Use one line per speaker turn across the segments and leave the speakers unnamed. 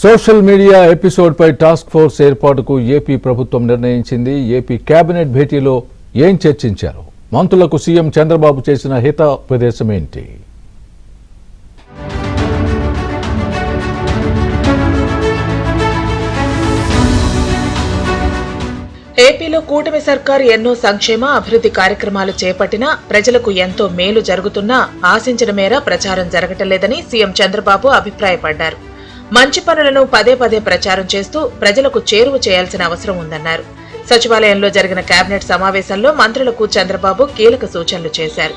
Social media episode పై task force ఏర్పాటుకు AP ప్రభుత్వం నిర్ణయించింది. ఏపీ కేబినెట్ భేటీలో ఏం చర్చించారు? మంత్రులకు సీఎం చంద్రబాబు చేసిన హితోపదేశం ఏంటి?
ఏపీలో కూటమి సర్కారు ఎన్నో సంక్షేమ అభివృద్ధి కార్యక్రమాలు చేపట్టినా ప్రజలకు ఎంతో మేలు జరుగుతున్నా ఆశించిన మేర ప్రచారం జరగటం లేదని సీఎం చంద్రబాబు అభిప్రాయపడ్డారు. మంచి పనులను పదే పదే ప్రచారం చేస్తూ ప్రజలకు చేరువ చేయాల్సిన అవసరం ఉందన్నారు. సచివాలయంలో జరిగిన కేబినెట్ సమావేశంలో మంత్రులకు చంద్రబాబు కీలక సూచనలు చేశారు.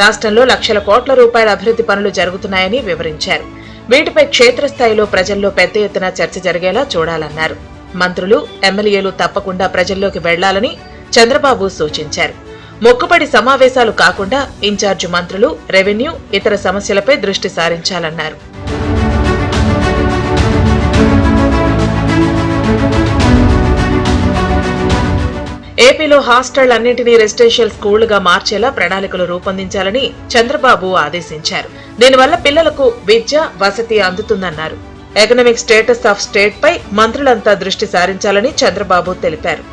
రాష్ట్రంలో లక్షల కోట్ల రూపాయల అభివృద్ధి పనులు జరుగుతున్నాయని వివరించారు. వీటిపై క్షేత్రస్థాయిలో ప్రజల్లో పెద్ద ఎత్తున చర్చ జరిగేలా చూడాలన్నారు. మంత్రులు, ఎమ్మెల్యేలు తప్పకుండా ప్రజల్లోకి వెళ్లాలని చంద్రబాబు సూచించారు. మొక్కుబడి సమావేశాలు కాకుండా ఇన్ఛార్జి మంత్రులు, రెవెన్యూ, ఇతర సమస్యలపై దృష్టి సారించాలన్నారు. ఏపీలో హాస్టళ్లన్నింటినీ రెసిడెన్షియల్ స్కూళ్లుగా మార్చేలా ప్రణాళికలు రూపొందించాలని చంద్రబాబు ఆదేశించారు. దీనివల్ల పిల్లలకు విద్య, వసతి అందుతుందన్నారు. ఎకనామిక్ స్టేటస్ ఆఫ్ స్టేట్ పై మంత్రులంతా దృష్టి సారించాలని చంద్రబాబు తెలిపారు.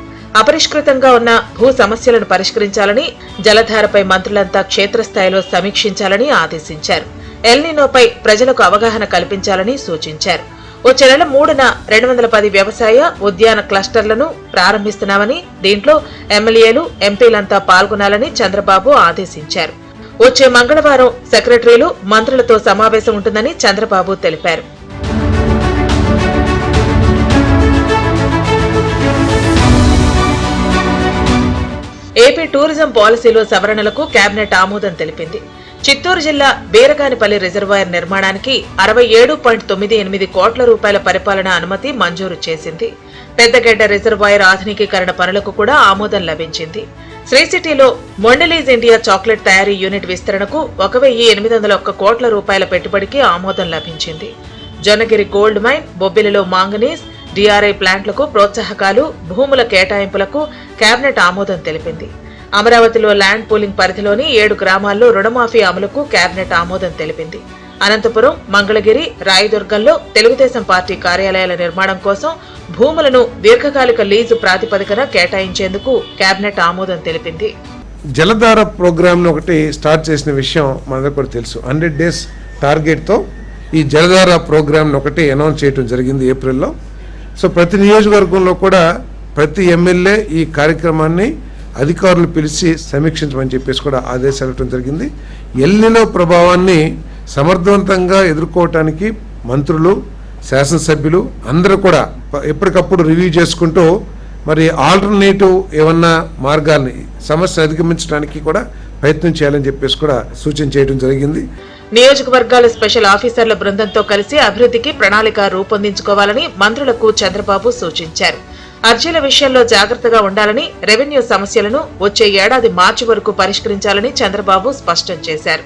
అపరిష్కృతంగా ఉన్న భూ సమస్యలను పరిష్కరించాలని, జలధారపై మంత్రులంతా క్షేత్రస్థాయిలో సమీక్షించాలని ఆదేశించారు. ఎల్నినోపై ప్రజలకు అవగాహన కల్పించాలని సూచించారు. వచ్చే నెల 3న 210 వ్యవసాయ, ఉద్యాన క్లస్టర్లను ప్రారంభిస్తున్నామని, దీంట్లో ఎమ్మెల్యేలు, ఎంపీలంతా పాల్గొనాలని చంద్రబాబు ఆదేశించారు. వచ్చే మంగళవారం సెక్రటరీలు, మంత్రులతో సమావేశం ఉంటుందని చంద్రబాబు తెలిపారు. ఏపీ టూరిజం పాలసీలో సవరణలకు కేబినెట్ ఆమోదం తెలిపింది. చిత్తూరు జిల్లా బీరగానిపల్లి రిజర్వాయర్ నిర్మాణానికి 67.98 కోట్ల రూపాయల పరిపాలనా అనుమతి మంజూరు చేసింది. పెద్దగెడ్డ రిజర్వాయర్ ఆధునికీకరణ పనులకు కూడా ఆమోదం లభించింది. శ్రీసిటీలో మొండలీజ్ ఇండియా చాక్లెట్ తయారీ యూనిట్ విస్తరణకు 1,801 కోట్ల రూపాయల పెట్టుబడికి ఆమోదం లభించింది. జొన్నగిరి గోల్డ్ మైన్, బొబ్బిలిలో మాంగనీస్, డీఆర్ఐ ప్లాంట్లకు ప్రోత్సాహకాలు, భూముల కేటాయింపులకు కేబినెట్ ఆమోదం తెలిపింది. అమరావతిలో ల్యాండ్ పూలింగ్ పరిధిలోని 7 గ్రామాల్లో రుణమాఫీ అమలుకు కేబినెట్ ఆమోదం తెలిపింది. అనంతపురం, మంగళగిరి, రాయదుర్గంలో తెలుగుదేశం పార్టీ కార్యాలయాల నిర్మాణం కోసం భూములను దీర్ఘకాలిక లీజు ప్రాతిపదికన కేటాయించేందుకు కేబినెట్ ఆమోదం తెలిపింది.
జలధార ప్రోగ్రామ్ ఒకటి స్టార్ట్ చేసిన విషయం మనందరికీ కూడా తెలుసు. 100 days టార్గెట్తో ఈ జలధార ప్రోగ్రామ్ ఒకటి అనౌన్స్ చేయడం జరిగింది ఏప్రిల్లో. సో ప్రతి నియోజకవర్గంలో కూడా ప్రతి ఎమ్మెల్యే ఈ కార్యక్రమాన్ని అధికారులు పిలిచి సమీక్షించమని చెప్పేసి కూడా ఆదేశాలు ఇవ్వడం జరిగింది. ఎల్నినో ప్రభావాన్ని సమర్థవంతంగా ఎదుర్కోవటానికి మంత్రులు, శాసనసభ్యులు అందరూ కూడా ఎప్పటికప్పుడు రివ్యూ చేసుకుంటూ మరి ఆల్టర్నేటివ్ ఏమన్నా మార్గాల్ని సమస్య అధిగమించడానికి కూడా ప్రయత్నం చేయాలని చెప్పేసి కూడా సూచన చేయడం జరిగింది.
నియోజకవర్గాల స్పెషల్ ఆఫీసర్ల బృందంతో కలిసి అభివృద్ధికి ప్రణాళిక రూపొందించుకోవాలని మంత్రులకు చంద్రబాబు సూచించారు. అర్జీల విషయంలో జాగ్రత్తగా ఉండాలని, రెవెన్యూ సమస్యలను వచ్చే ఏడాది మార్చి వరకు పరిష్కరించాలని చంద్రబాబు స్పష్టం చేశారు.